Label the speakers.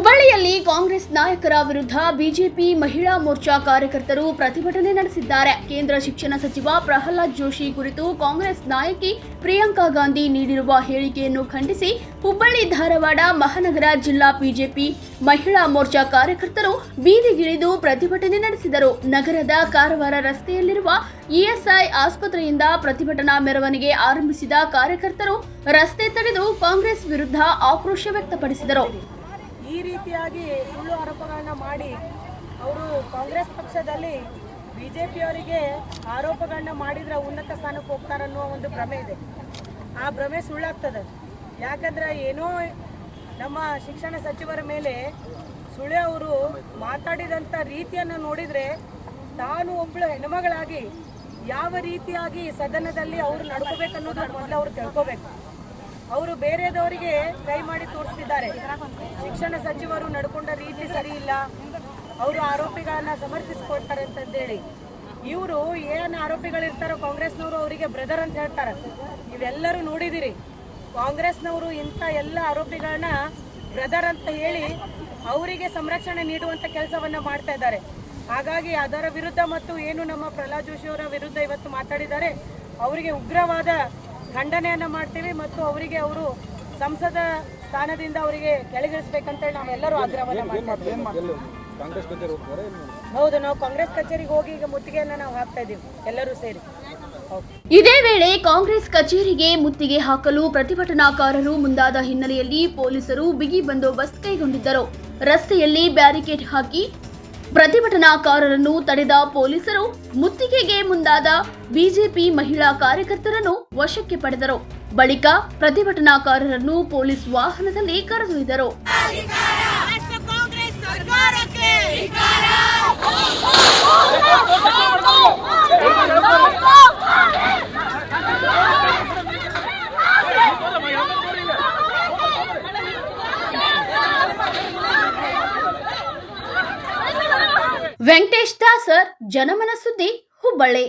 Speaker 1: ಹುಬ್ಬಳ್ಳಿಯಲ್ಲಿ ಕಾಂಗ್ರೆಸ್ ನಾಯಕರ ವಿರುದ್ಧ ಬಿಜೆಪಿ ಮಹಿಳಾ ಮೋರ್ಚಾ ಕಾರ್ಯಕರ್ತರು ಪ್ರತಿಭಟನೆ ನಡೆಸಿದ್ದಾರೆ. ಕೇಂದ್ರ ಶಿಕ್ಷಣ ಸಚಿವ ಪ್ರಹ್ಲಾದ್ ಜೋಶಿ ಕುರಿತು ಕಾಂಗ್ರೆಸ್ ನಾಯಕಿ ಪ್ರಿಯಾಂಕಾ ಗಾಂಧಿ ನೀಡಿರುವ ಹೇಳಿಕೆಯನ್ನು ಖಂಡಿಸಿ ಹುಬ್ಬಳ್ಳಿ ಧಾರವಾಡ ಮಹಾನಗರ ಜಿಲ್ಲಾ ಬಿಜೆಪಿ ಮಹಿಳಾ ಮೋರ್ಚಾ ಕಾರ್ಯಕರ್ತರು ಬೀದಿಗಿಳಿದು ಪ್ರತಿಭಟನೆ ನಡೆಸಿದರು. ನಗರದ ಕಾರವಾರ ರಸ್ತೆಯಲ್ಲಿರುವ ಇಎಸ್ಐ ಆಸ್ಪತ್ರೆಯಿಂದ ಪ್ರತಿಭಟನಾ ಮೆರವಣಿಗೆ ಆರಂಭಿಸಿದ ಕಾರ್ಯಕರ್ತರು ರಸ್ತೆ ತಡೆದು ಕಾಂಗ್ರೆಸ್ ವಿರುದ್ಧ ಆಕ್ರೋಶ ವ್ಯಕ್ತಪಡಿಸಿದರು.
Speaker 2: ಈ ರೀತಿಯಾಗಿ ಸುಳ್ಳು ಆರೋಪಗಳನ್ನ ಮಾಡಿ ಅವರು ಕಾಂಗ್ರೆಸ್ ಪಕ್ಷದಲ್ಲಿ ಬಿಜೆಪಿಯವರಿಗೆ ಆರೋಪಗಳನ್ನ ಮಾಡಿದ್ರೆ ಉನ್ನತ ಸ್ಥಾನಕ್ಕೆ ಹೋಗ್ತಾರನ್ನುವ ಒಂದು ಭ್ರಮೆ ಇದೆ. ಆ ಭ್ರಮೆ ಸುಳ್ಳಾಗ್ತದೆ. ಯಾಕಂದ್ರೆ ಏನೋ ನಮ್ಮ ಶಿಕ್ಷಣ ಸಚಿವರ ಮೇಲೆ ಸುಳ್ಳೆ ಅವರು ಮಾತಾಡಿದಂಥ ರೀತಿಯನ್ನು ನೋಡಿದರೆ ತಾನು ಒಬ್ಬಳು ಹೆಣ್ಮಗಳಾಗಿ ಯಾವ ರೀತಿಯಾಗಿ ಸದನದಲ್ಲಿ ಅವರು ನಡ್ಕೋಬೇಕನ್ನೋದು ಮೊದಲು ಅವರು ತಿಳ್ಕೋಬೇಕು. ಅವರು ಬೇರೆದವರಿಗೆ ಕೈ ಮಾಡಿ ತೋರಿಸ್ತಿದ್ದಾರೆ. ಶಿಕ್ಷಣ ಸಚಿವರು ನಡ್ಕೊಂಡ ರೀತಿ ಸರಿ ಇಲ್ಲ, ಅವರು ಆರೋಪಿಗಳನ್ನ ಸಮರ್ಥಿಸ್ಕೊಳ್ತಾರೆ ಅಂತಂದೇಳಿ. ಇವರು ಏನು ಆರೋಪಿಗಳಿರ್ತಾರೋ ಕಾಂಗ್ರೆಸ್ನವರು ಅವರಿಗೆ ಬ್ರದರ್ ಅಂತ ಹೇಳ್ತಾರೆ. ನೀವೆಲ್ಲರೂ ನೋಡಿದಿರಿ, ಕಾಂಗ್ರೆಸ್ನವರು ಇಂಥ ಎಲ್ಲ ಆರೋಪಿಗಳನ್ನ ಬ್ರದರ್ ಅಂತ ಹೇಳಿ ಅವರಿಗೆ ಸಂರಕ್ಷಣೆ ನೀಡುವಂಥ ಕೆಲಸವನ್ನ ಮಾಡ್ತಾ ಇದ್ದಾರೆ. ಹಾಗಾಗಿ ಅದರ ವಿರುದ್ಧ ಮತ್ತು ಏನು ನಮ್ಮ ಪ್ರಹ್ಲಾದ್ ಜೋಶಿ ಅವರ ವಿರುದ್ಧ ಇವತ್ತು ಮಾತಾಡಿದ್ದಾರೆ, ಅವರಿಗೆ ಉಗ್ರವಾದ ಖಂಡನೆಯನ್ನ ಮಾಡ್ತೀವಿ ಮತ್ತು ಅವರಿಗೆ ಅವರು ಸಂಸದ ಸ್ಥಾನದಿಂದ ಅವರಿಗೆ ಕೆಳಗಿಳಿಸಬೇಕಂತೇಳಿ ನಾವೆಲ್ಲರೂ ಆಗ್ರಹವನ್ನ ಮಾಡ್ತೀವಿ. ಹೌದು, ನಾವು ಕಾಂಗ್ರೆಸ್ ಕಚೇರಿಗೆ ಹೋಗಿ ಈಗ ಮುತ್ತಿಗೆಯನ್ನ ನಾವು ಹಾಕ್ತಾ ಇದ್ದೀವಿ ಎಲ್ಲರೂ ಸೇರಿ.
Speaker 1: ಇದೇ ವೇಳೆ ಕಾಂಗ್ರೆಸ್ ಕಚೇರಿಗೆ ಮುತ್ತಿಗೆ ಹಾಕಲು ಪ್ರತಿಭಟನಾಕಾರರು ಮುಂದಾದ ಹಿನ್ನೆಲೆಯಲ್ಲಿ ಪೊಲೀಸರು ಬಿಗಿ ಬಂದೋಬಸ್ತ್ ಕೈಗೊಂಡಿದ್ದರು. ರಸ್ತೆಯಲ್ಲಿ ಬ್ಯಾರಿಕೇಡ್ ಹಾಕಿ ಪ್ರತಿಭಟನಾಕಾರರನ್ನು ತಡೆದ ಪೊಲೀಸರು ಮುತ್ತಿಗೆಗೆ ಮುಂದಾದ ಬಿಜೆಪಿ ಮಹಿಳಾ ಕಾರ್ಯಕರ್ತರನ್ನು ವಶಕ್ಕೆ ಪಡೆದರು. ಬಳಿಕ ಪ್ರತಿಭಟನಾಕಾರರನ್ನು ಪೊಲೀಸ್ ವಾಹನದಲ್ಲಿ ಕರೆದೊಯ್ದರು. ವೆಂಕಟೇಶ್ ದಾಸರ್, ಜನಮನ ಸುದ್ದಿ, ಹುಬ್ಬಳ್ಳಿ.